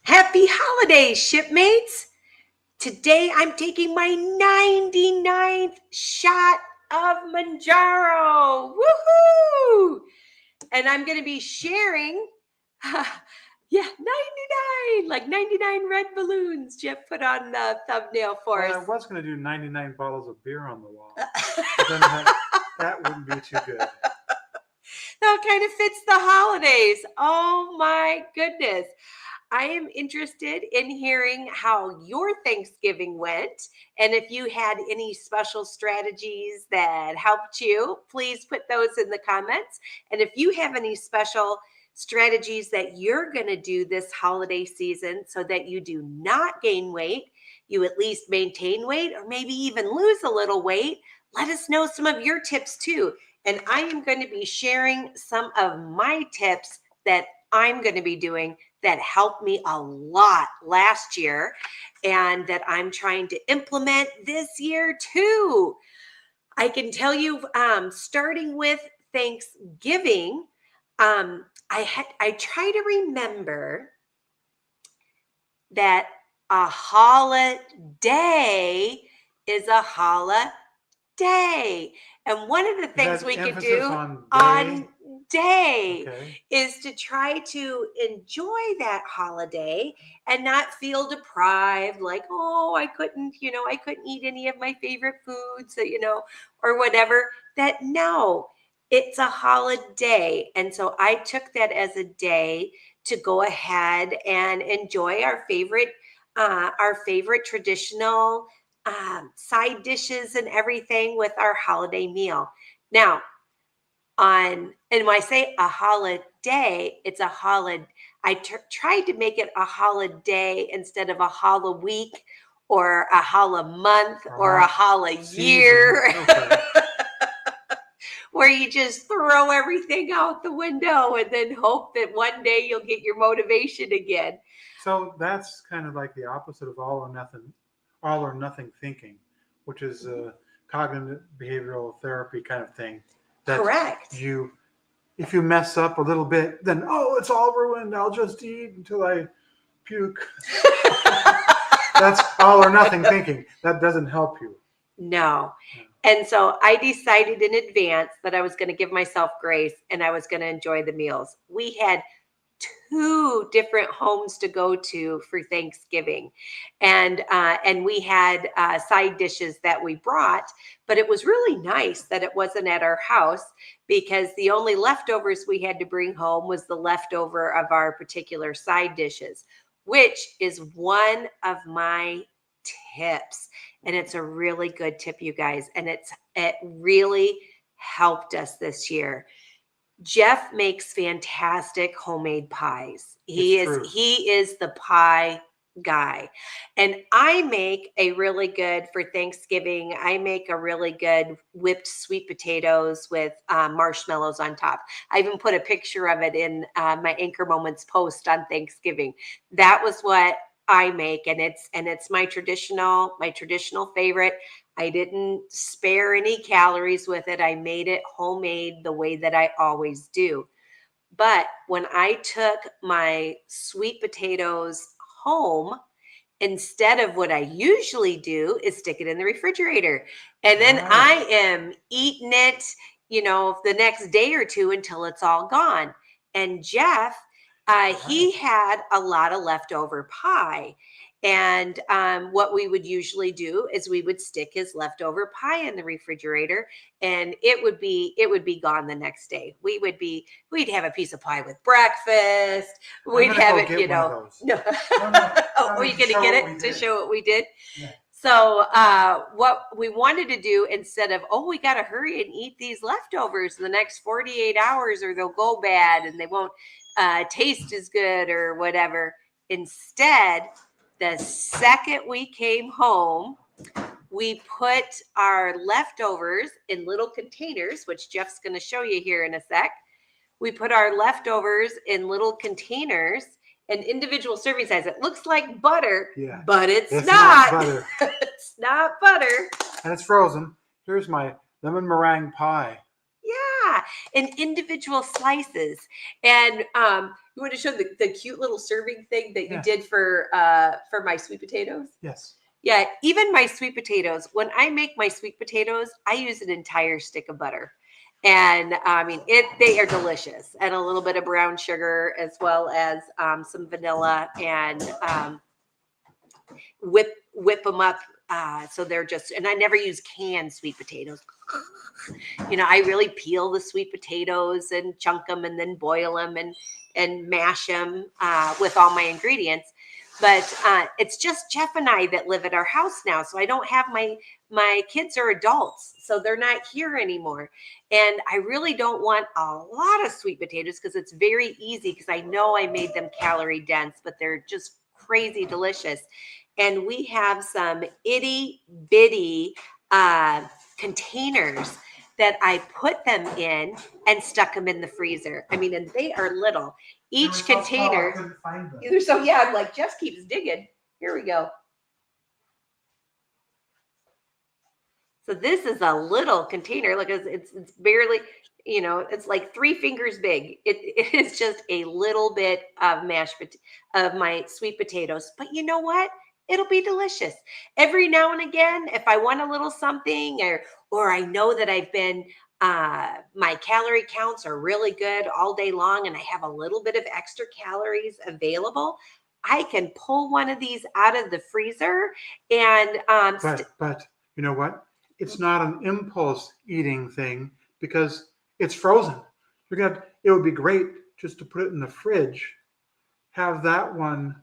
Happy holidays, shipmates! Today I'm taking my 99th shot of Mounjaro. Woohoo! And I'm going to be sharing, 99, like 99 red balloons Jeff put on the thumbnail for us. I was going to do 99 bottles of beer on the wall. But then that wouldn't be too good. That kind of fits the holidays. Oh my goodness. I am interested in hearing how your Thanksgiving went. And if you had any special strategies that helped you, please put those in the comments. And if you have any special strategies that you're going to do this holiday season so that you do not gain weight, you at least maintain weight, or maybe even lose a little weight, let us know some of your tips too. And I am going to be sharing some of my tips that I'm going to be doing that helped me a lot last year and that I'm trying to implement this year too. I can tell you, starting with Thanksgiving, I try to remember that a holiday is a holiday. And one of the things we could do on day is to try to enjoy that holiday and not feel deprived, like, oh, I couldn't eat any of my favorite foods, or whatever. That no, it's a holiday. And so I took that as a day to go ahead and enjoy our favorite traditional side dishes and everything with our holiday meal. Now, and when I say a holiday, it's a holiday. I tried to make it a holiday instead of a HoliWEEK or a HoliMonth or a HoliYear. Okay. Where you just throw everything out the window and then hope that one day you'll get your motivation again. So that's kind of like the opposite of all or nothing thinking, which is a cognitive behavioral therapy kind of thing. That correct. If you mess up a little bit, then, oh, it's all ruined. I'll just eat until I puke. That's all or nothing thinking. That doesn't help you. No. And so I decided in advance that I was going to give myself grace and I was going to enjoy the meals. We had 2 different homes to go to for Thanksgiving. And we had side dishes that we brought, but it was really nice that it wasn't at our house because the only leftovers we had to bring home was the leftover of our particular side dishes, which is one of my tips. And it's a really good tip, you guys. And it really helped us this year. Jeff makes fantastic homemade pies. He is the pie guy. And I make a really good, for Thanksgiving, I make a really good whipped sweet potatoes with marshmallows on top. I even put a picture of it in my Anchor Moments post on Thanksgiving. That was what I make, and it's my traditional favorite. I didn't spare any calories with it. I made it homemade the way that I always do. But when I took my sweet potatoes home, instead of what I usually do is stick it in the refrigerator. And then I am eating it, the next day or two until it's all gone. And Jeff, he had a lot of leftover pie. And what we would usually do is we would stick his leftover pie in the refrigerator, and it would be gone the next day. We'd have a piece of pie with breakfast. We'd have it, No. Oh, are you going to get it to show what we did? Yeah. So what we wanted to do, instead of, we got to hurry and eat these leftovers in the next 48 hours or they'll go bad and they won't taste as good or whatever. Instead, the second we came home, we put our leftovers in little containers, which Jeff's going to show you here in a sec. We put our leftovers in little containers and individual serving size. It looks like butter, but it's not butter. It's not butter. And it's frozen. Here's my lemon meringue pie. Yeah. Yeah, and individual slices. And you want to show the cute little serving thing that you did for my sweet potatoes? Yes. Yeah, even my sweet potatoes, when I make my sweet potatoes, I use an entire stick of butter. And I mean, they are delicious, and a little bit of brown sugar, as well as some vanilla, and whip them up. So they're just, and I never use canned sweet potatoes. I really peel the sweet potatoes and chunk them, and then boil them and mash them with all my ingredients. But it's just Jeff and I that live at our house now. So I don't have my kids are adults, so they're not here anymore. And I really don't want a lot of sweet potatoes because it's very easy, because I know I made them calorie dense, but they're just crazy delicious. And we have some itty bitty containers that I put them in and stuck them in the freezer. I mean, and they are little. Each container. I couldn't find them. So yeah, I'm like, Jeff keeps digging. Here we go. So this is a little container. Look, it's barely, it's like 3 fingers big. It is just a little bit of of my sweet potatoes. But you know what? It'll be delicious. Every now and again, if I want a little something, or I know that I've been my calorie counts are really good all day long, and I have a little bit of extra calories available, I can pull one of these out of the freezer and but you know what? It's not an impulse eating thing because it's frozen. It would be great just to put it in the fridge, have that one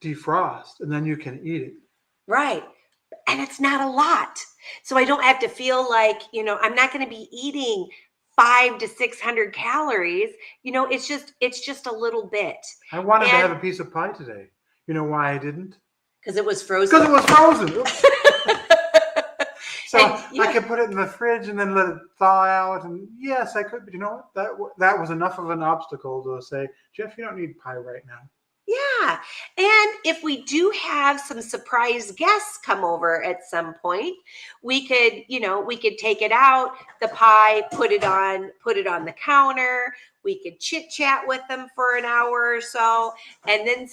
defrost, and then you can eat it. Right. And it's not a lot. So I don't have to feel like, I'm not going to be eating 500 to 600 calories. It's just a little bit. I wanted to have a piece of pie today. You know why I didn't? Because it was frozen. Because it was frozen. So And, I could put it in the fridge and then let it thaw out. And yes, I could. But you know what? That was enough of an obstacle to say, Jeff, you don't need pie right now. Yeah. And if we do have some surprise guests come over at some point, we could take it out, the pie, put it on the counter. We could chit chat with them for an hour or so, and then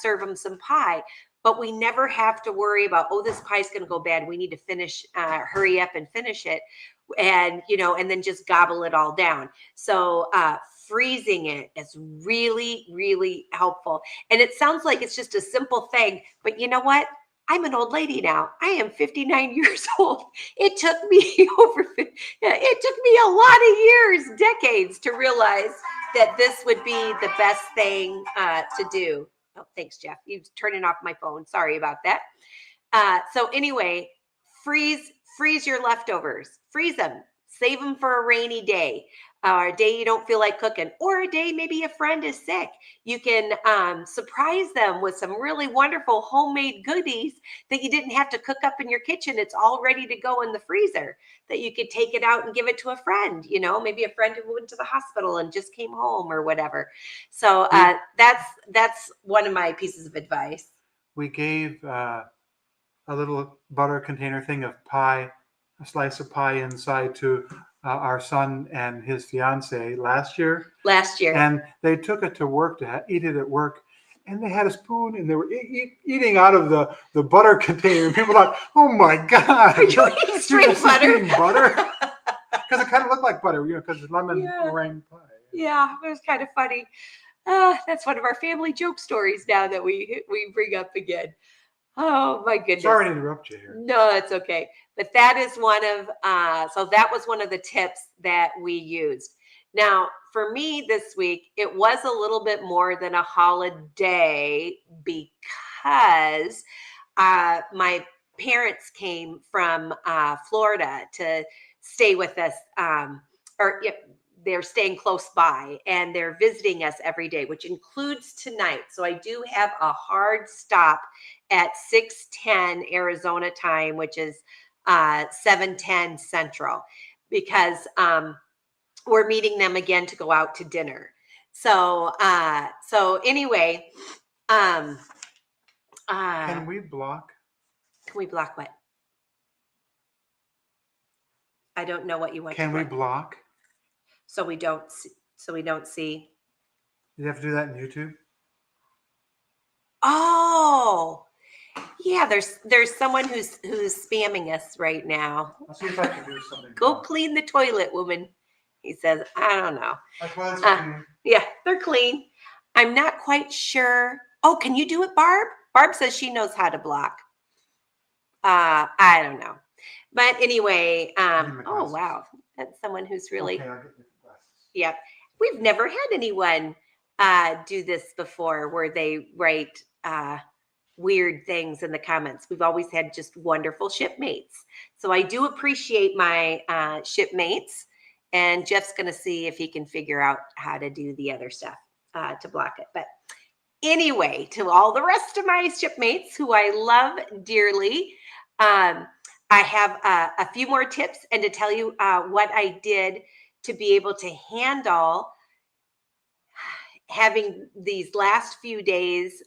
serve them some pie. But we never have to worry about, oh, this pie's going to go bad. We need to hurry up and finish it. And, and then just gobble it all down. So, freezing it is really, really helpful. And it sounds like it's just a simple thing, but you know what? I'm an old lady now. I am 59 years old. It took me a lot of years, decades, to realize that this would be the best thing to do. Oh, thanks, Jeff. You're turning off my phone. Sorry about that. So anyway, freeze your leftovers. Freeze them. Save them for a rainy day, or a day you don't feel like cooking, or a day maybe a friend is sick. You can surprise them with some really wonderful homemade goodies that you didn't have to cook up in your kitchen. It's all ready to go in the freezer, that you could take it out and give it to a friend, maybe a friend who went to the hospital and just came home or whatever. So that's one of my pieces of advice. We gave a little butter container thing of pie, a slice of pie inside, to our son and his fiance last year. And they took it to work to eat it at work. And they had a spoon and they were eating out of the butter container. And people thought, oh my God. Are you eating straight butter? Eating butter? Because it kind of looked like butter, because it's lemon meringue pie. Yeah, it was kind of funny. That's one of our family joke stories now that we bring up again. Oh my goodness. Sorry to interrupt you here. No, it's okay. But that is so that was one of the tips that we used. Now, for me this week, it was a little bit more than a holiday, because my parents came from Florida to stay with us, they're staying close by, and they're visiting us every day, which includes tonight. So I do have a hard stop at 6:10 Arizona time, which is 7:10 Central, because we're meeting them again to go out to dinner. So anyway, can we block? Can we block what? I don't know what you want. Can we block? So we don't see. You have to do that in YouTube. Oh, yeah. There's someone who's spamming us right now. I'll see if I can do something. Go clean the toilet, woman. He says, I don't know. My toilet's clean. Yeah, they're clean. I'm not quite sure. Oh, can you do it, Barb? Barb says she knows how to block. I don't know. But anyway, oh, wow. That's someone who's really. Okay, I'll get the glasses. Yep. We've never had anyone do this before where they write weird things in the comments. We've always had just wonderful shipmates. So I do appreciate my shipmates. And Jeff's going to see if he can figure out how to do the other stuff to block it. But anyway, to all the rest of my shipmates who I love dearly, I have a few more tips and to tell you what I did to be able to handle having these last few days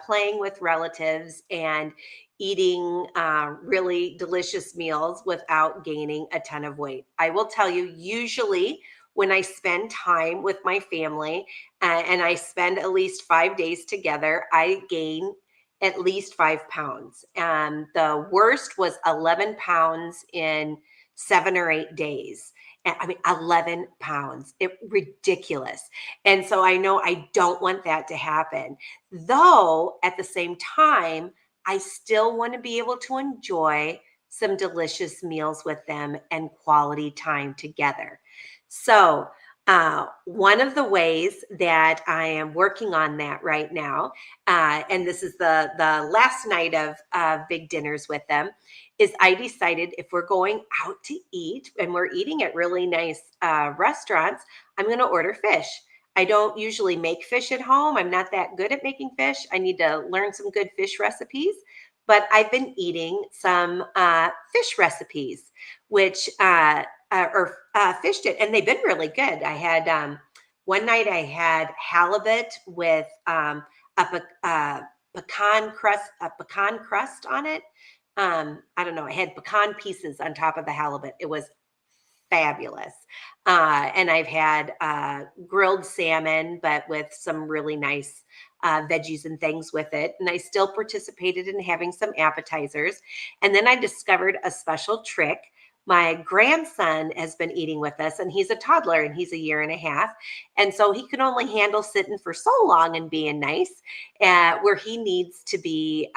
playing with relatives and eating really delicious meals without gaining a ton of weight. I will tell you, usually when I spend time with my family and I spend at least 5 days together, I gain at least 5 pounds. The worst was 11 pounds in 7 or 8 days. I mean, 11 pounds, ridiculous. And so I know I don't want that to happen. Though at the same time, I still want to be able to enjoy some delicious meals with them and quality time together. So one of the ways that I am working on that right now, and this is the last night of big dinners with them, is I decided if we're going out to eat and we're eating at really nice restaurants, I'm going to order fish. I don't usually make fish at home. I'm not that good at making fish. I need to learn some good fish recipes, but I've been eating some fish recipes, which fished it, and they've been really good. I had one night I had halibut with a pecan crust on it. I don't know. I had pecan pieces on top of the halibut. It was fabulous. And I've had grilled salmon, but with some really nice veggies and things with it. And I still participated in having some appetizers. And then I discovered a special trick. My grandson has been eating with us, and he's a toddler and he's a year and a half. And so he can only handle sitting for so long and being nice where he needs to be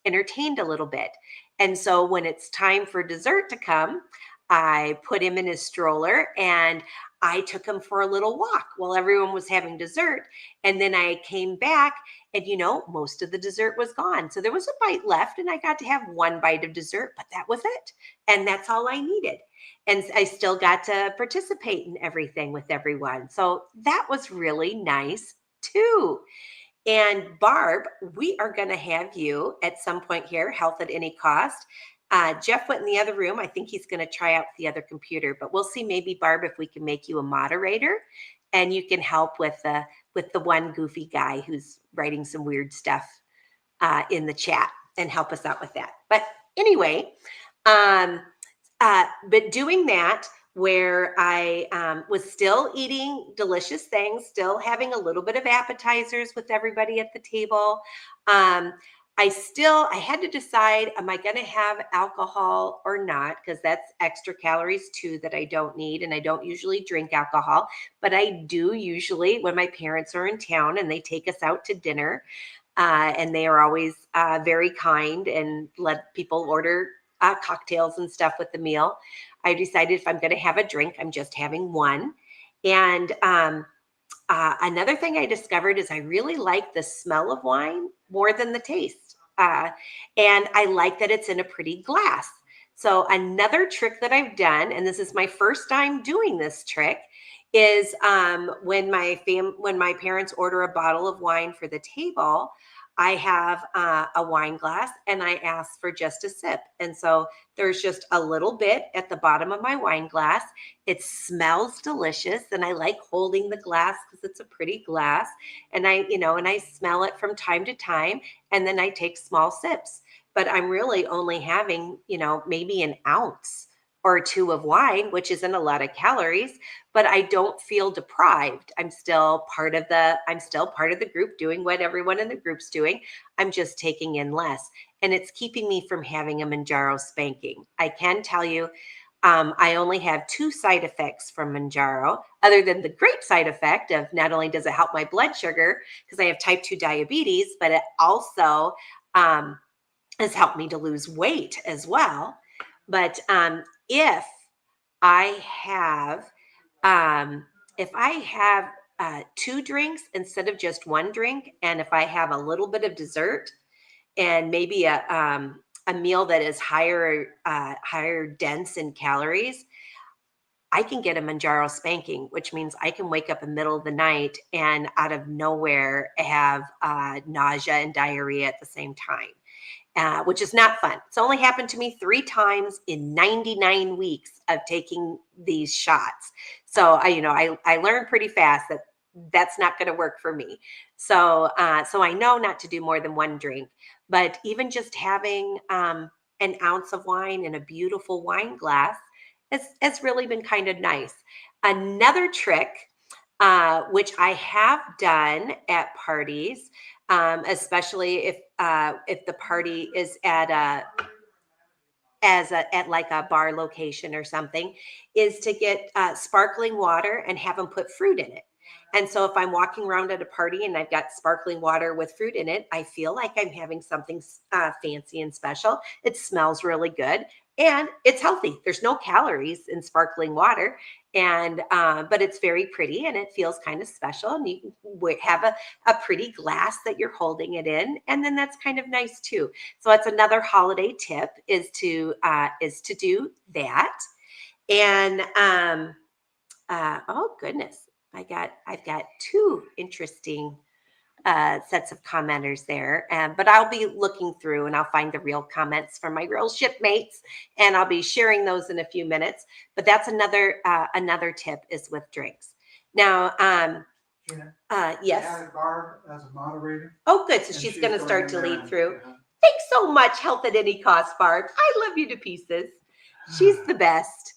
entertained a little bit. And so when it's time for dessert to come, I put him in his stroller and I took him for a little walk while everyone was having dessert. And then I came back and, most of the dessert was gone. So there was a bite left and I got to have one bite of dessert, but that was it. And that's all I needed. And I still got to participate in everything with everyone. So that was really nice too. And Barb, we are going to have you at some point here, Health at Any Cost. Jeff went in the other room. I think he's going to try out the other computer, but we'll see maybe, Barb, if we can make you a moderator and you can help with the one goofy guy who's writing some weird stuff in the chat and help us out with that. But anyway, but doing that where I was still eating delicious things, still having a little bit of appetizers with everybody at the table. I had to decide, am I going to have alcohol or not? Because that's extra calories too that I don't need. And I don't usually drink alcohol, but I do usually when my parents are in town and they take us out to dinner. And they are always very kind and let people order cocktails and stuff with the meal. I decided if I'm going to have a drink, I'm just having one. And another thing I discovered is I really like the smell of wine more than the taste. And I like that it's in a pretty glass. So another trick that I've done, and this is my first time doing this trick, is when my parents order a bottle of wine for the table, I have a wine glass and I ask for just a sip. And so there's just a little bit at the bottom of my wine glass. It smells delicious and I like holding the glass because it's a pretty glass. And I smell it from time to time and then I take small sips. But I'm really only having, maybe an ounce or two of wine, which isn't a lot of calories, but I don't feel deprived. I'm still part of the group doing what everyone in the group's doing. I'm just taking in less. And it's keeping me from having a Mounjaro spanking. I can tell you, I only have 2 side effects from Mounjaro, other than the great side effect of not only does it help my blood sugar because I have type 2 diabetes, but it also has helped me to lose weight as well. But if I have if I have 2 drinks instead of just 1 drink, and if I have a little bit of dessert and maybe a meal that is higher dense in calories, I can get a Mounjaro spanking, which means I can wake up in the middle of the night and out of nowhere have nausea and diarrhea at the same time, which is not fun. It's only happened to me 3 times in 99 weeks of taking these shots. So I learned pretty fast that that's not going to work for me. So I know not to do more than 1 drink, but even just having an ounce of wine in a beautiful wine glass has really been kind of nice. Another trick, which I have done at parties, especially if the party is at like a bar location or something, is to get sparkling water and have them put fruit in it. And so if I'm walking around at a party and I've got sparkling water with fruit in it, I feel like I'm having something fancy and special. It smells really good and it's healthy. There's no calories in sparkling water, and but it's very pretty and it feels kind of special. And you can have a pretty glass that you're holding it in, and then that's kind of nice too. So that's another holiday tip is to do that. And oh goodness, I've got 2 interesting sets of commenters there, but I'll be looking through and I'll find the real comments from my real shipmates, and I'll be sharing those in a few minutes. But that's another tip is with drinks. Now, yes. I added Barb as a moderator. Oh, good. So she's going to start to lead through. Thanks so much, Health at Any Cost, Barb. I love you to pieces. She's the best.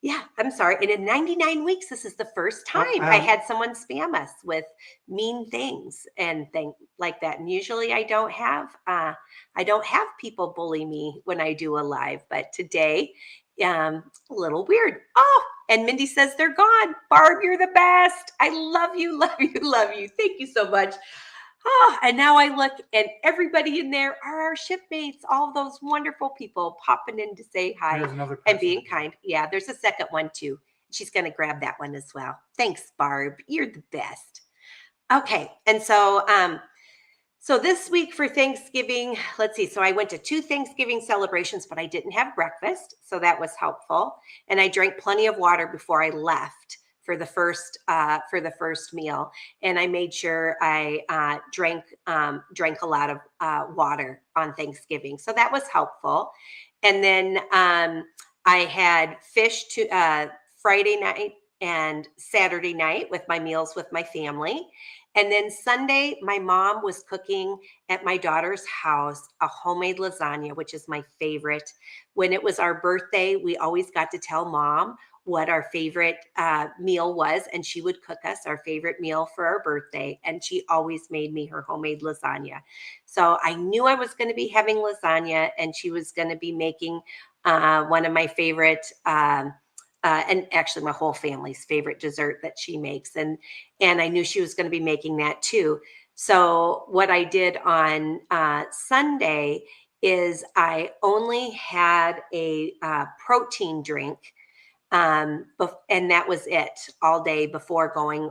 Yeah, I'm sorry. And in 99 weeks, this is the first time I had someone spam us with mean things and things like that. And usually I don't have people bully me when I do a live, but today, a little weird. Oh, and Mindy says they're gone. Barb, you're the best. I love you, love you, love you. Thank you so much. Oh, and now I look and everybody in there are our shipmates, all those wonderful people popping in to say hi and being kind. Yeah, there's a second one too. She's going to grab that one as well. Thanks, Barb. You're the best. Okay. And so this week for Thanksgiving, let's see. So I went to 2 Thanksgiving celebrations, but I didn't have breakfast. So that was helpful. And I drank plenty of water before I left for the first meal, and I made sure I drank a lot of water on Thanksgiving, so that was helpful. And then I had fish to Friday night and Saturday night with my meals with my family. And then Sunday, my mom was cooking at my daughter's house a homemade lasagna, which is my favorite. When it was our birthday, we always got to tell Mom what our favorite meal was, and she would cook us our favorite meal for our birthday, and she always made me her homemade lasagna. So I knew I was going to be having lasagna, and she was going to be making one of my favorite and actually my whole family's favorite dessert that she makes, and I knew she was going to be making that too. So what I did on Sunday is I only had a protein drink, and that was it all day before going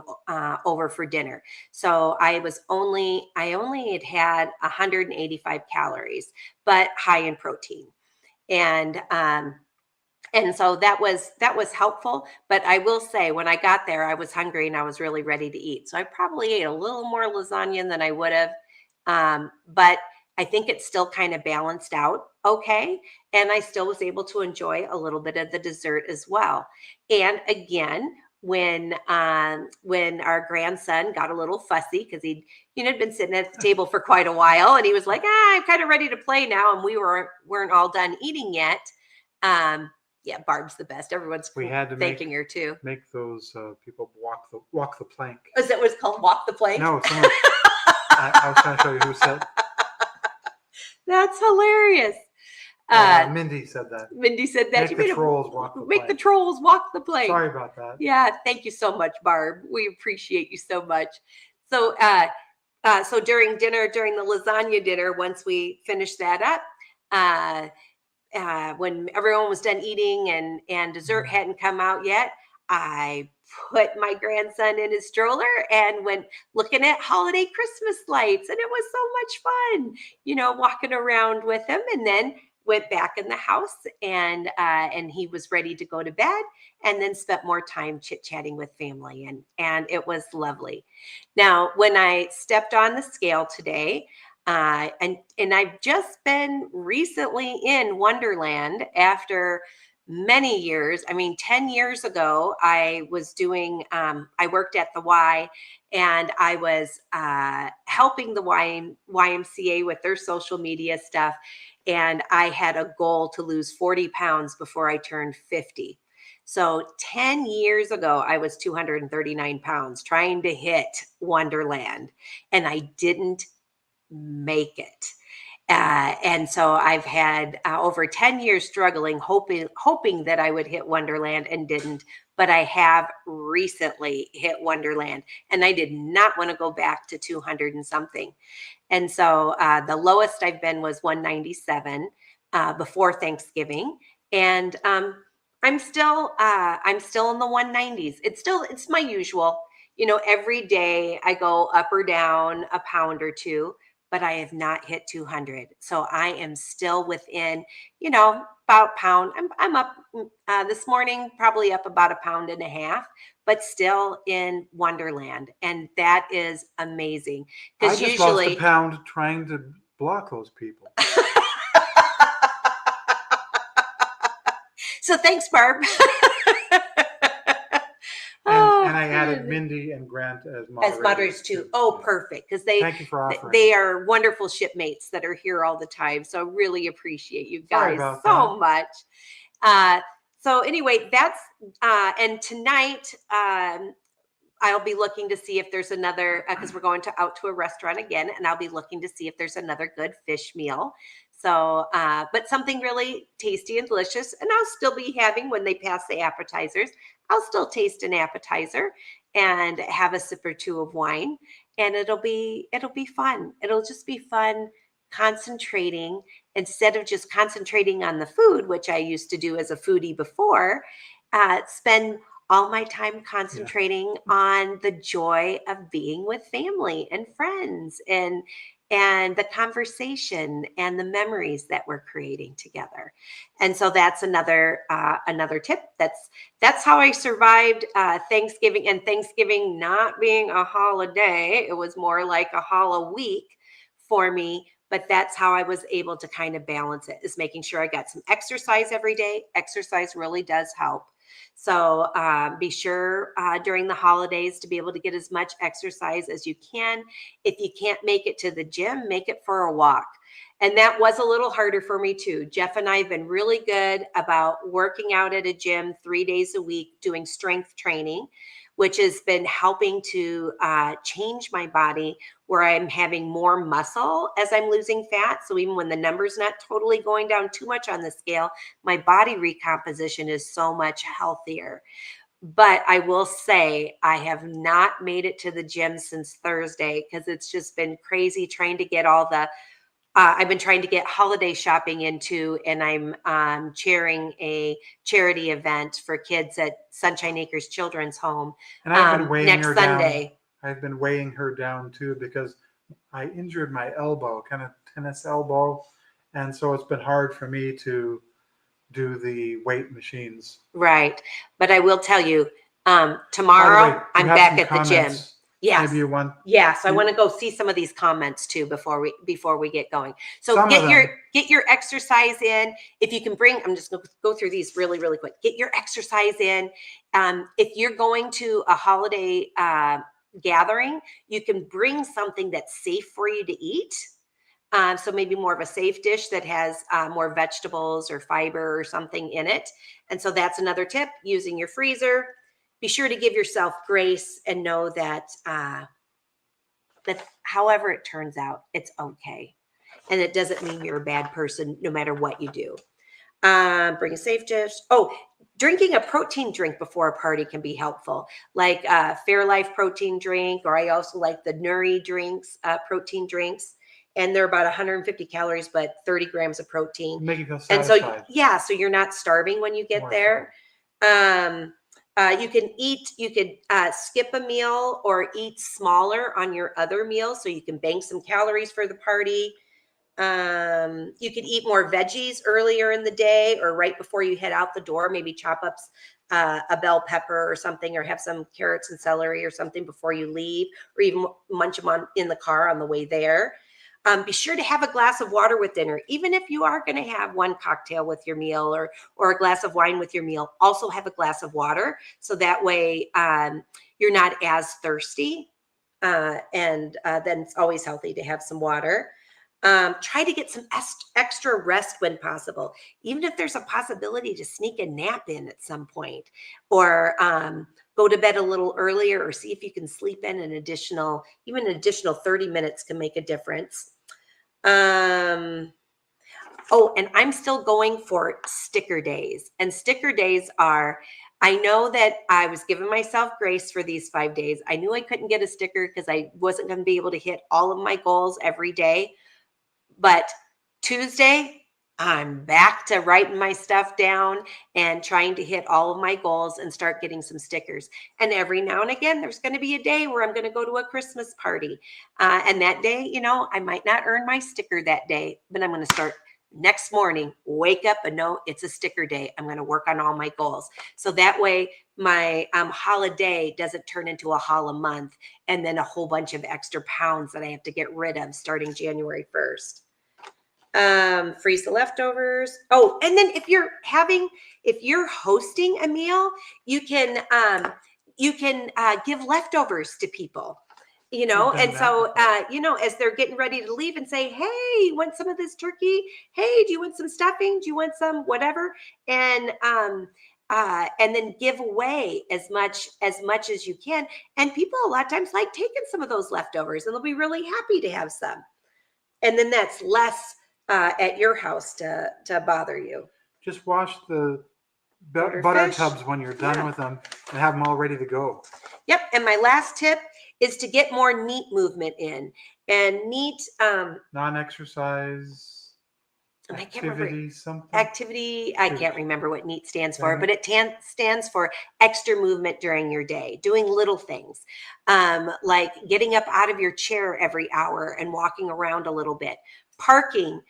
over for dinner. So I only had 185 calories, but high in protein. And so that was helpful. But I will say, when I got there, I was hungry and I was really ready to eat. So I probably ate a little more lasagna than I would have. But I think it still kind of balanced out okay. And I still was able to enjoy a little bit of the dessert as well. And again, when our grandson got a little fussy because he'd been sitting at the table for quite a while, and he was like, I'm kind of ready to play now, and we weren't all done eating yet. Yeah, Barb's the best. Everyone's We had to thanking her too. Make those people walk the plank. Is that what it's called? Walk the plank? No, someone. I was trying to show you who said. That's hilarious. Mindy said that. Mindy said that. Make the trolls walk the plank. Make the trolls walk the plank. Sorry about that. Yeah, thank you so much, Barb. We appreciate you so much. So, so during dinner, during the lasagna dinner, once we finished that up, when everyone was done eating and dessert hadn't come out yet, I put my grandson in his stroller and went looking at holiday Christmas lights, and it was so much fun, walking around with him. And then went back in the house, and he was ready to go to bed, and then spent more time chit-chatting with family, and it was lovely. Now, when I stepped on the scale today, and I've just been recently in Wonderland after many years. I mean, 10 years ago, I was doing, I worked at the Y, and I was helping the YMCA with their social media stuff. And I had a goal to lose 40 pounds before I turned 50. So 10 years ago, I was 239 pounds trying to hit Wonderland, and I didn't make it. And so I've had over 10 years struggling, hoping that I would hit Wonderland, and didn't. But I have recently hit Wonderland, and I did not want to go back to 200 and something. And so the lowest I've been was 197 before Thanksgiving. And I'm still in the 190s. It's my usual, every day I go up or down a pound or two, but I have not hit 200. So I am still within, about a pound. I'm up this morning, probably up about a pound and a half, but still in Wonderland. And that is amazing. Because usually lost a pound trying to block those people. So thanks, Barb. And I added Mindy and Grant as moderators too. Oh, perfect. Because thank you for offering. They are wonderful shipmates that are here all the time. So really appreciate you guys so much. So anyway, that's and tonight I'll be looking to see if there's another, because we're going out to a restaurant again, and I'll be looking to see if there's another good fish meal. So, but something really tasty and delicious, and I'll still be having, when they pass the appetizers, I'll still taste an appetizer and have a sip or two of wine, and it'll be fun. It'll just be fun concentrating, instead of just concentrating on the food, which I used to do as a foodie before, spend all my time concentrating on the joy of being with family and friends, and the conversation and the memories that we're creating together. And so that's another tip. That's how I survived Thanksgiving, and Thanksgiving not being a holiday. It was more like a HoliWEEK for me. But that's how I was able to kind of balance it, is making sure I got some exercise every day. Exercise really does help. So be sure during the holidays to be able to get as much exercise as you can. If you can't make it to the gym, make it for a walk. And that was a little harder for me too. Jeff and I have been really good about working out at a gym 3 days a week, doing strength training, which has been helping to change my body, where I'm having more muscle as I'm losing fat. So even when the number's not totally going down too much on the scale, my body recomposition is so much healthier. But I will say I have not made it to the gym since Thursday, because it's just been crazy trying to get all the I've been trying to get holiday shopping into, and I'm chairing a charity event for kids at Sunshine Acres Children's Home and I've been weighing next her Sunday. Down. I've been weighing her down too, because I injured my elbow, kind of tennis elbow, and so it's been hard for me to do the weight machines. Right, but I will tell you, tomorrow I'm back at the gym. Yes. Maybe you want. Yeah. So I want to go see some of these comments too before we get going. So get your exercise in. If you can bring, I'm just going to go through these really, really quick. Get your exercise in. If you're going to a holiday gathering, you can bring something that's safe for you to eat. So maybe more of a safe dish that has more vegetables or fiber or something in it. And so that's another tip, using your freezer. Be sure to give yourself grace and know that that however it turns out, it's okay. And it doesn't mean you're a bad person no matter what you do. Bring a safe dish. Oh, drinking a protein drink before a party can be helpful, like Fairlife protein drink, or I also like the Nuri drinks, protein drinks. And they're about 150 calories, but 30 grams of protein. Make you feel And satisfied. so, yeah, so you're not starving when you get More there. You could skip a meal or eat smaller on your other meals so you can bank some calories for the party. You could eat more veggies earlier in the day or right before you head out the door. Maybe chop up a bell pepper or something, or have some carrots and celery or something before you leave, or even munch them in the car on the way there. Be sure to have a glass of water with dinner. Even if you are going to have one cocktail with your meal or a glass of wine with your meal, also have a glass of water. So that way you're not as thirsty. And then it's always healthy to have some water. Try to get some extra rest when possible, even if there's a possibility to sneak a nap in at some point, or go to bed a little earlier, or see if you can sleep in an additional 30 minutes can make a difference. Oh, and I'm still going for sticker days. And sticker days are, I know that I was giving myself grace for these 5 days. I knew I couldn't get a sticker because I wasn't going to be able to hit all of my goals every day. But Tuesday, I'm back to writing my stuff down and trying to hit all of my goals and start getting some stickers. And every now and again, there's going to be a day where I'm going to go to a Christmas party. And that day, I might not earn my sticker that day, but I'm going to start next morning, wake up and know it's a sticker day. I'm going to work on all my goals. So that way my holiday doesn't turn into a holla month and then a whole bunch of extra pounds that I have to get rid of starting January 1st. Freeze the leftovers. Oh, and then if you're hosting a meal, you can give leftovers to people, and so, as they're getting ready to leave, and say, hey, you want some of this turkey? Hey, do you want some stuffing? Do you want some whatever? And then give away as much as you can. And people a lot of times like taking some of those leftovers, and they'll be really happy to have some. And then that's less at your house to bother you. Just wash the butter tubs when you're done with them and have them all ready to go. Yep. And my last tip is to get more NEAT movement in. And NEAT non-exercise activity, I can't remember what NEAT stands for, but it stands for extra movement during your day, doing little things, like getting up out of your chair every hour and walking around a little bit, parking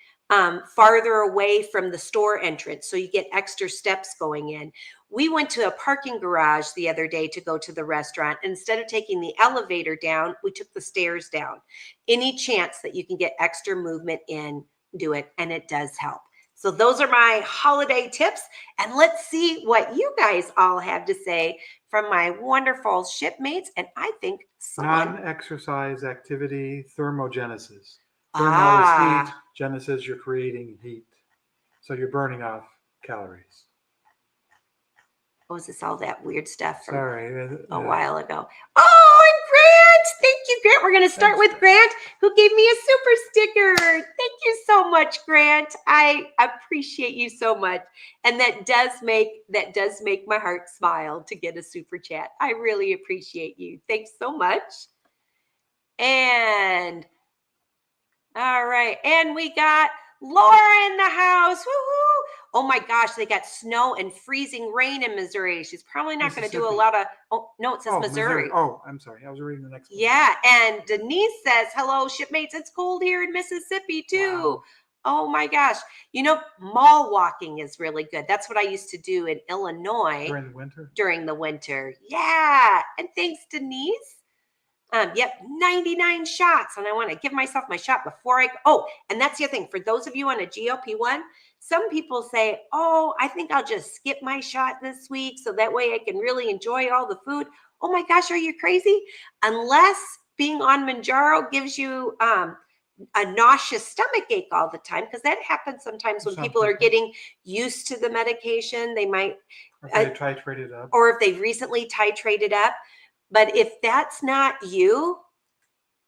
farther away from the store entrance so you get extra steps going in. We went to a parking garage the other day to go to the restaurant. Instead of taking the elevator down, we took the stairs down. Any chance that you can get extra movement in, do it, and it does help. So those are my holiday tips, and let's see what you guys all have to say from my wonderful shipmates. And I think non-exercise activity thermogenesis. Thermo is heat, genesis, you're creating heat. So you're burning off calories. Oh, is this all that weird stuff from a while ago? Oh, and Grant! Thank you, Grant. We're going to start with Grant, who gave me a super sticker. Thank you so much, Grant. I appreciate you so much. And that does make my heart smile to get a super chat. I really appreciate you. Thanks so much. And all right. And we got Laura in the house. Woohoo! Oh my gosh, they got snow and freezing rain in Missouri. She's probably not going to do a lot of, no, it says Missouri. Oh, I'm sorry. I was reading the next one. Yeah. And Denise says, hello, shipmates. It's cold here in Mississippi too. Wow. Oh my gosh. Mall walking is really good. That's what I used to do in Illinois. During the winter. Yeah. And thanks, Denise. Yep, 99 shots. And I want to give myself my shot before and that's the other thing. For those of you on a GLP-1, some people say, I think I'll just skip my shot this week so that way I can really enjoy all the food. Oh my gosh, are you crazy? Unless being on Mounjaro gives you a nauseous stomach ache all the time, because that happens sometimes when people are getting used to the medication. They might, or if they titrated up, or if they've recently titrated up. But if that's not you,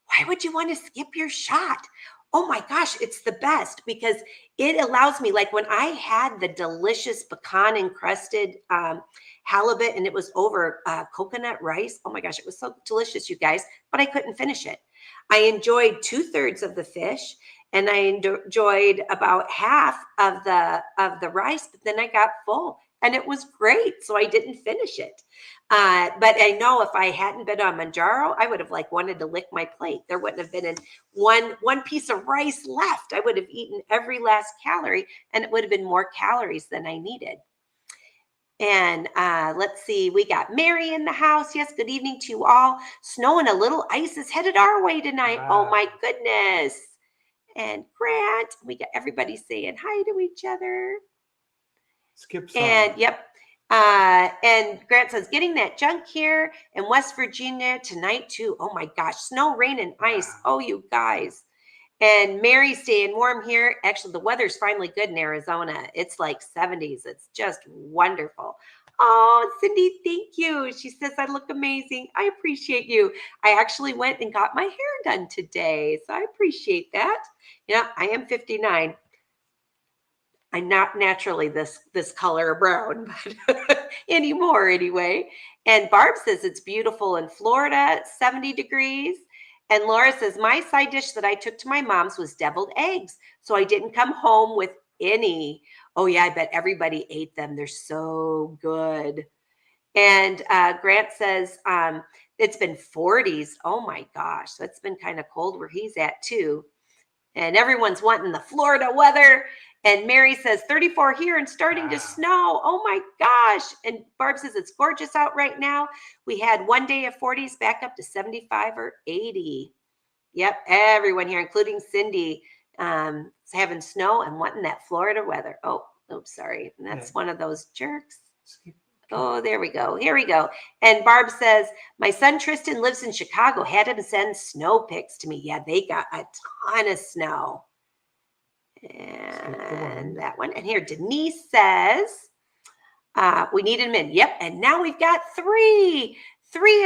why would you want to skip your shot? Oh my gosh, it's the best, because it allows me, like when I had the delicious pecan encrusted halibut, and it was over coconut rice. Oh my gosh, it was so delicious, you guys, but I couldn't finish it. I enjoyed 2/3 of the fish, and I enjoyed about half of the rice, but then I got full, and it was great. So I didn't finish it. But I know if I hadn't been on Mounjaro, I would have like wanted to lick my plate. There wouldn't have been one piece of rice left. I would have eaten every last calorie, and it would have been more calories than I needed. And let's see, we got Mary in the house. Yes, good evening to you all. Snow and a little ice is headed our way tonight. Wow. Oh my goodness. And Grant, we got everybody saying hi to each other. Skip some. And yep. And Grant says, getting that junk here in West Virginia tonight too. Oh my gosh, snow, rain, and ice. Wow. Oh, you guys. And Mary's staying warm here. Actually, the weather's finally good in Arizona. It's like 70s. It's just wonderful. Oh, Cindy, thank you. She says, I look amazing. I appreciate you. I actually went and got my hair done today, so I appreciate that. Yeah, I am 59. I'm not naturally this color brown, but anymore anyway. And Barb says it's beautiful in Florida, 70 degrees. And Laura says, my side dish that I took to my mom's was deviled eggs. So I didn't come home with any. Oh yeah, I bet everybody ate them. They're so good. And Grant says, it's been 40s. Oh my gosh, that's been kind of cold where he's at too. And everyone's wanting the Florida weather. And Mary says 34 here and starting to snow. Oh my gosh. And Barb says it's gorgeous out right now. We had one day of 40s back up to 75 or 80. Yep. Everyone here, including Cindy, is having snow and wanting that Florida weather. Oh, oops, sorry. And that's one of those jerks. Oh, there we go. Here we go. And Barb says, my son Tristan lives in Chicago. Had him send snow pics to me. Yeah, they got a ton of snow. And that one. And here, Denise says, we need him in. Yep. And now we've got three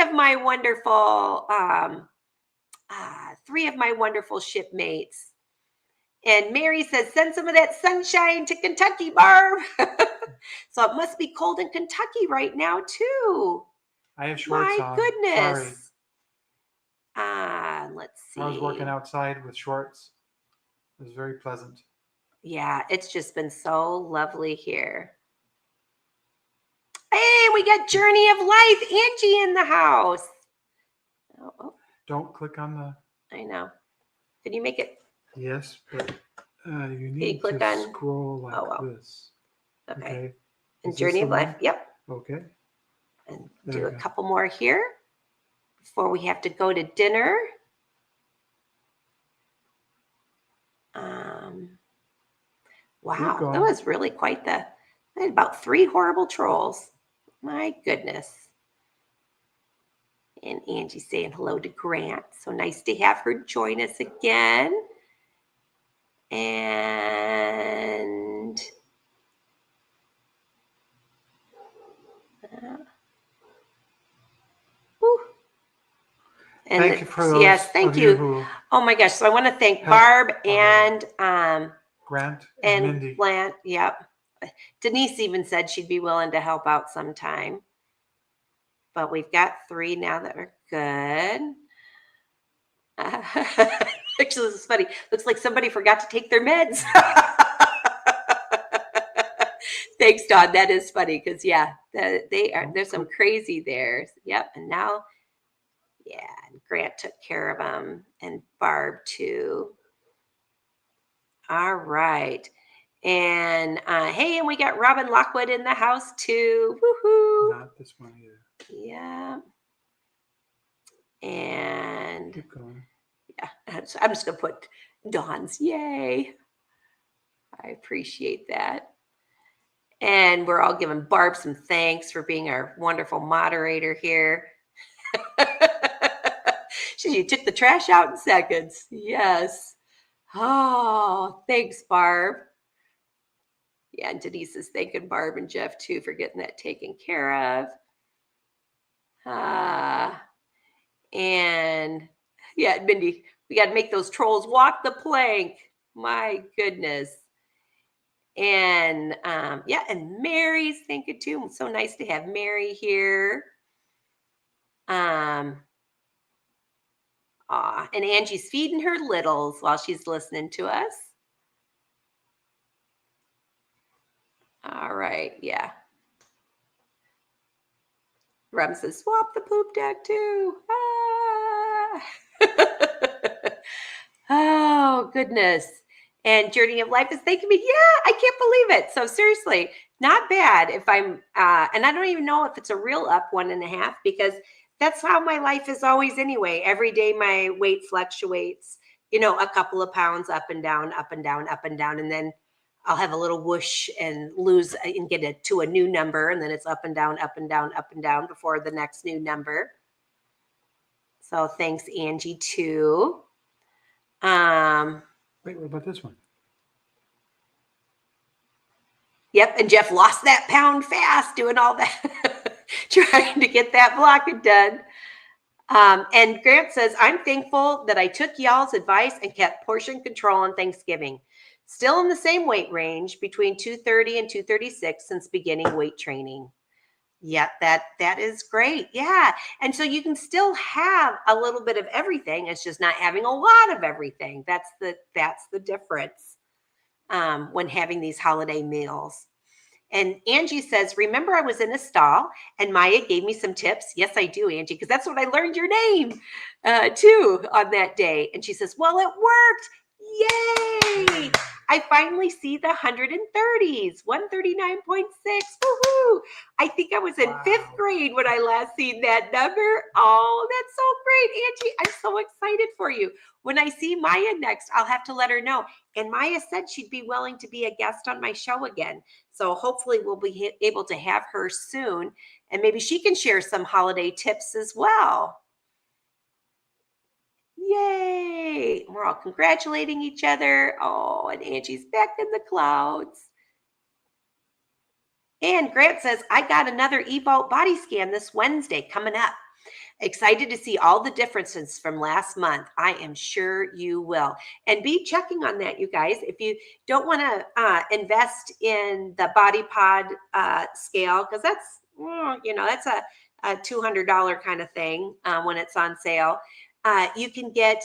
of my wonderful, shipmates. And Mary says, send some of that sunshine to Kentucky, Barb. So it must be cold in Kentucky right now, too. I have shorts on. My goodness. Let's see. I was working outside with shorts. It was very pleasant. Yeah, it's just been so lovely here. Hey, we got Journey of Life, Angie in the house. Oh. Don't click on the... I know. Can you make it? Yes, but you need to scroll like this. Okay. And Journey of Life. Yep. Okay. And do a couple more here before we have to go to dinner. Wow, that was really quite I had about 3 horrible trolls. My goodness. And Angie saying hello to Grant. So nice to have her join us again. And thank you for those. Yes, thank you. Oh my gosh. So I want to thank Barb and Grant and Mindy. Blant. Yep. Denise even said she'd be willing to help out sometime. But we've got 3 now that are good. Actually, this is funny. Looks like somebody forgot to take their meds. Thanks, Dawn. That is funny because there's some crazy there. Yep. And now, and Grant took care of them, and Barb too. All right. And hey, and we got Robin Lockwood in the house too. Woohoo! Not this one either. Yeah. And keep going. Yeah, I'm just gonna put Dawn's. Yay! I appreciate that. And we're all giving Barb some thanks for being our wonderful moderator here. You took the trash out in seconds. Yes. Oh, thanks, Barb. Yeah, and Denise is thanking Barb and Jeff too for getting that taken care of. And yeah, Mindy, we got to make those trolls walk the plank. My goodness. And yeah, and Mary's thinking too. It's so nice to have Mary here. And Angie's feeding her littles while she's listening to us. All right, yeah. Rum says, swap the poop deck too. Oh, goodness. And Journey of Life is thanking me. Yeah, I can't believe it. So seriously, not bad if I'm, and I don't even know if it's a real up 1.5 because that's how my life is always anyway. Every day my weight fluctuates, a couple of pounds up and down, up and down, up and down. And then I'll have a little whoosh and lose and get it to a new number. And then it's up and down, up and down, up and down before the next new number. So thanks, Angie, too. Wait, what about this one? Yep, and Jeff lost that pound fast doing all that, trying to get that blocking done. And Grant says, I'm thankful that I took y'all's advice and kept portion control on Thanksgiving. Still in the same weight range between 230 and 236 since beginning weight training. Yeah, that is great. Yeah. And so you can still have a little bit of everything. It's just not having a lot of everything. That's the difference when having these holiday meals. And Angie says, remember I was in a stall and Maya gave me some tips. Yes, I do, Angie, because that's what I learned your name too on that day. And she says, well, it worked. Yay. I finally see the 130s, 139.6. Woohoo. I think I was in 5th grade when I last seen that number. Oh, that's so great, Angie. I'm so excited for you. When I see Maya next, I'll have to let her know. And Maya said she'd be willing to be a guest on my show again. So hopefully we'll be able to have her soon. And maybe she can share some holiday tips as well. Yay. We're all congratulating each other. Oh, and Angie's back in the clouds. And Grant says, I got another eVault body scan this Wednesday coming up. Excited to see all the differences from last month. I am sure you will. And be checking on that, you guys. If you don't want to invest in the Body Pod scale, because that's, that's a $200 kind of thing when it's on sale. You can get,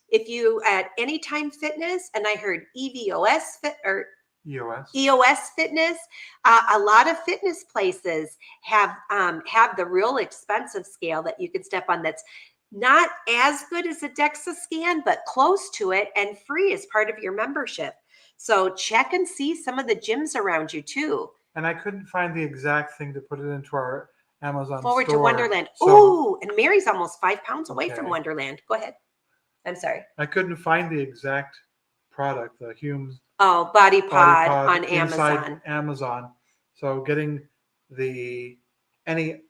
if you at Anytime Fitness, and I heard EVOS Fit or EOS Fitness. A lot of fitness places have the real expensive scale that you can step on that's not as good as a DEXA scan, but close to it and free as part of your membership. So check and see some of the gyms around you too. And I couldn't find the exact thing to put it into our Amazon Forward store. to Wonderland. Ooh, and Mary's almost 5 pounds away from Wonderland. Go ahead. I'm sorry. I couldn't find the exact product, the Hume's. Oh, Body Pod on Amazon. So getting the any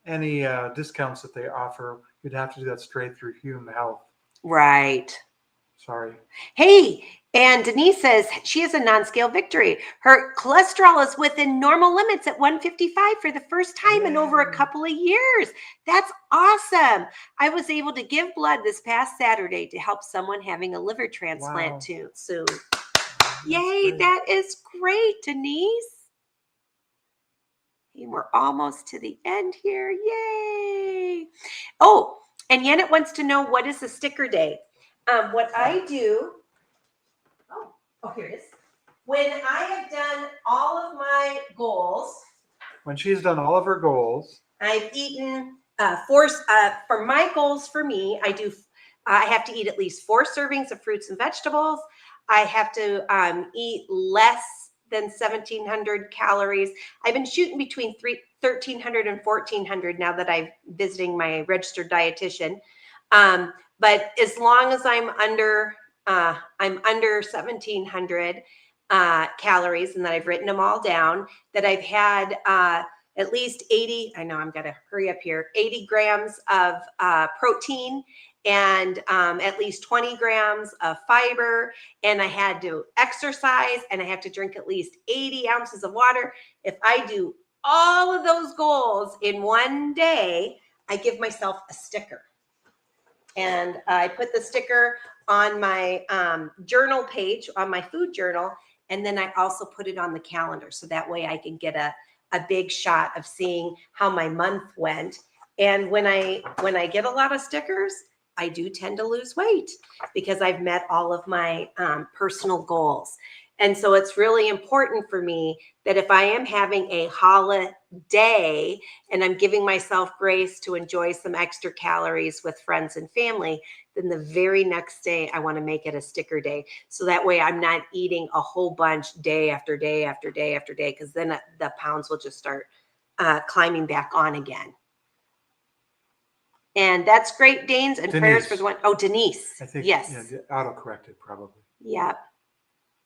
discounts that they offer, you'd have to do that straight through Hume Health. Right. Sorry. Hey, and Denise says she has a non-scale victory. Her cholesterol is within normal limits at 155 for the first time in over a couple of years. That's awesome. I was able to give blood this past Saturday to help someone having a liver transplant too soon. Yay, that is great, Denise. And we're almost to the end here. Yay. Oh, and Janet wants to know, what is a sticker day? What I do, here it is. When I have done all of my goals. When she's done all of her goals. I've eaten for my goals for me, I have to eat at least 4 servings of fruits and vegetables. I have to eat less than 1,700 calories. I've been shooting between 1,300 and 1,400 now that I'm visiting my registered dietitian. But as long as I'm under 1,700 calories, and that I've written them all down, that I've had at least 80, I know I'm going to hurry up here, 80 grams of protein and at least 20 grams of fiber, and I had to exercise, and I have to drink at least 80 ounces of water. If I do all of those goals in one day, I give myself a sticker. And I put the sticker on my journal page, on my food journal, and then I also put it on the calendar. So that way I can get a big shot of seeing how my month went. And when I get a lot of stickers, I do tend to lose weight because I've met all of my personal goals. And so it's really important for me that if I am having a holiday and I'm giving myself grace to enjoy some extra calories with friends and family, then the very next day I want to make it a sticker day. So that way I'm not eating a whole bunch day after day after day after day, because then the pounds will just start climbing back on again. And that's great, Danes, and prayers for the one. Oh, Denise. I think, yes. Yeah, auto-corrected probably. Yep.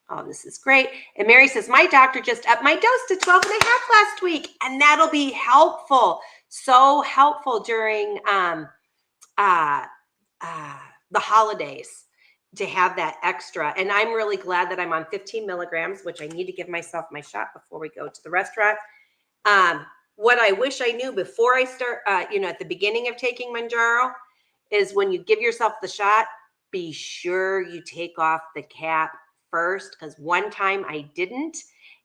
Oh, this is great. And Mary says, my doctor just upped my dose to 12 and a half last week. And that'll be helpful. So helpful during the holidays to have that extra. And I'm really glad that I'm on 15 milligrams, which I need to give myself my shot before we go to the restaurant. What I wish I knew before I start, at the beginning of taking Mounjaro, is when you give yourself the shot, be sure you take off the cap first, because one time I didn't.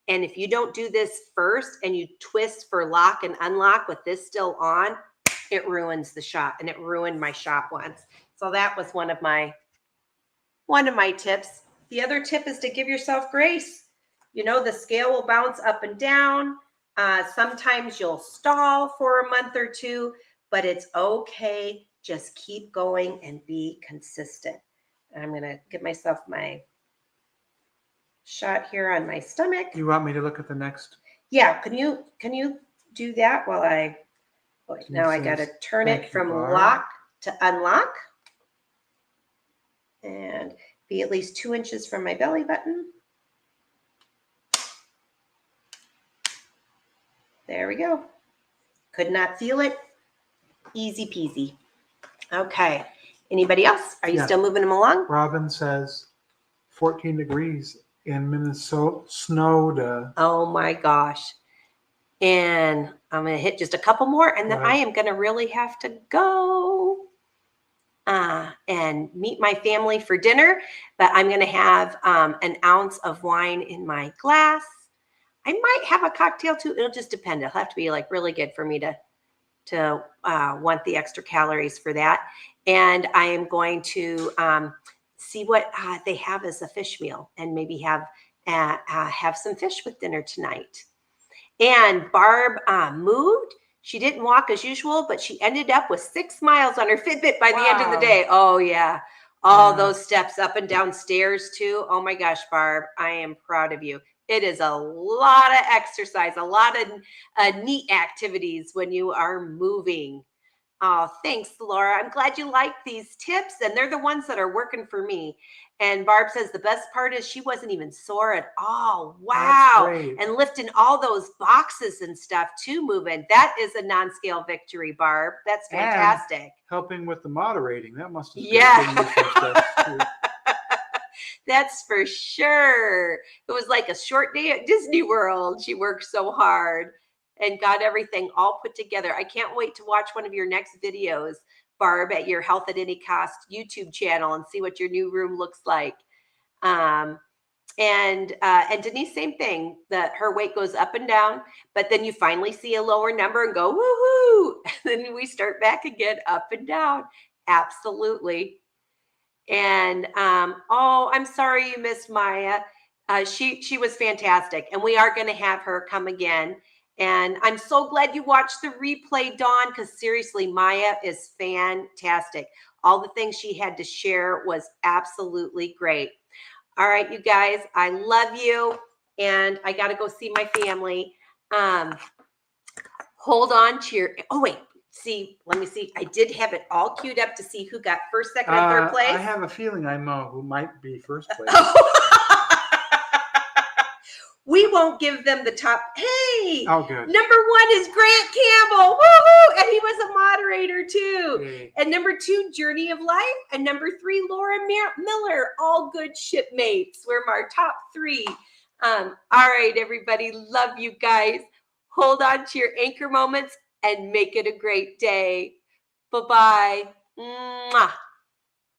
And if you don't do this first and you twist for lock and unlock with this still on, it ruins the shot, and it ruined my shot once. So that was one of my tips. The other tip is to give yourself grace. The scale will bounce up and down. Sometimes you'll stall for a month or two, but it's okay. Just keep going and be consistent. I'm going to give myself my shot here on my stomach. You want me to look at the next? Yeah. Can you do that while I got to turn it from lock to unlock and be at least 2 inches from my belly button. There we go. Could not feel it. Easy peasy. Okay. Anybody else? Are you still moving them along? Robin says 14 degrees in Minnesota. Snowed. Oh my gosh. And I'm going to hit just a couple more, and then I am going to really have to go and meet my family for dinner. But I'm going to have an ounce of wine in my glass. I might have a cocktail too. It'll just depend. It'll have to be like really good for me to want the extra calories for that. And I am going to see what they have as a fish meal, and maybe have some fish with dinner tonight. And Barb moved. She didn't walk as usual, but she ended up with 6 miles on her Fitbit by the end of the day. Oh yeah. All those steps up and down stairs too. Oh my gosh, Barb, I am proud of you. It is a lot of exercise, a lot of neat activities when you are moving. Oh, thanks, Laura. I'm glad you like these tips, and they're the ones that are working for me. And Barb says the best part is she wasn't even sore at all. Wow. And lifting all those boxes and stuff too, moving. That is a non-scale victory, Barb. That's fantastic. And helping with the moderating. That must have been That's for sure. It was like a short day at Disney World. She worked so hard and got everything all put together. I can't wait to watch one of your next videos, Barb, at your Health at Any Cost YouTube channel and see what your new room looks like. And Denise, same thing, that her weight goes up and down, but then you finally see a lower number and go, woohoo. And then we start back again, up and down. Absolutely. And, I'm sorry you missed Maya. She was fantastic, and we are going to have her come again. And I'm so glad you watched the replay, Dawn, because seriously, Maya is fantastic. All the things she had to share was absolutely great. All right, you guys, I love you, and I got to go see my family. Hold on to your, let me see. I did have it all queued up to see who got first, second, and third place. I have a feeling I know who might be first place. We won't give them the top. Hey, oh, good. Number 1 is Grant Campbell. Woohoo! And he was a moderator too. Yay. And number 2, Journey of Life. And number 3, Laura Miller. All good shipmates. We're our top 3. All right, everybody. Love you guys. Hold on to your anchor moments and make it a great day. Bye-bye. Mwah.